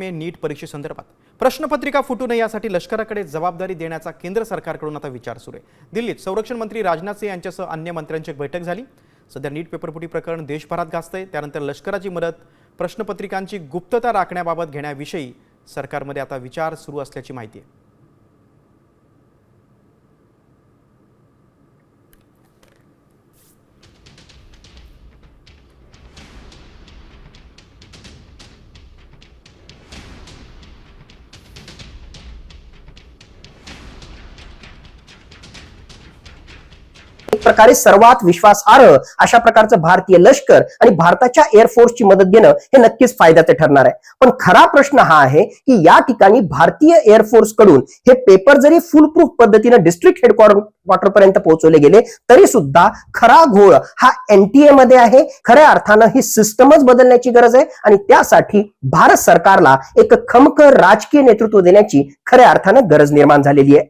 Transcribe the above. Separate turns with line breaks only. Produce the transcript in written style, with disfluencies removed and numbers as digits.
नीट परीक्षेसंदर्भात प्रश्नपत्रिका फुटू नये यासाठी लष्कराकडे जबाबदारी देण्याचा केंद्र सरकारकडून आता विचार सुरू आहे। दिल्लीत संरक्षण मंत्री राजनाथ सिंह यांच्यासह अन्य मंत्र्यांची एक बैठक झाली। सध्या नीट पेपरफुटी प्रकरण देशभरात गाजतंय। त्यानंतर लष्कराची मदत प्रश्नपत्रिकांची गुप्तता राखण्याबाबत घेण्याविषयी सरकारमध्ये आता विचार सुरू असल्याची माहिती आहे।
एक प्रकारे सर्वात विश्वासार्ह अशा प्रकारचं भारतीय लष्कर आणि भारताच्या एअरफोर्सची मदत घेणं हे नक्कीच फायद्याचं ठरणार आहे। पण खरा प्रश्न हा आहे की या ठिकाणी भारतीय एअरफोर्स कडून हे पेपर जरी फुल प्रूफ पद्धतीने डिस्ट्रिक्ट हेडक्वार्टर पर्यंत पोहोचवले गेले तरी सुद्धा खरा घोळ हा एनटीए मध्ये आहे। खऱ्या अर्थानं ही सिस्टमच बदलण्याची गरज आहे आणि त्यासाठी भारत सरकारला एक खमकर राजकीय नेतृत्व देण्याची खऱ्या अर्थानं गरज निर्माण झालेली आहे।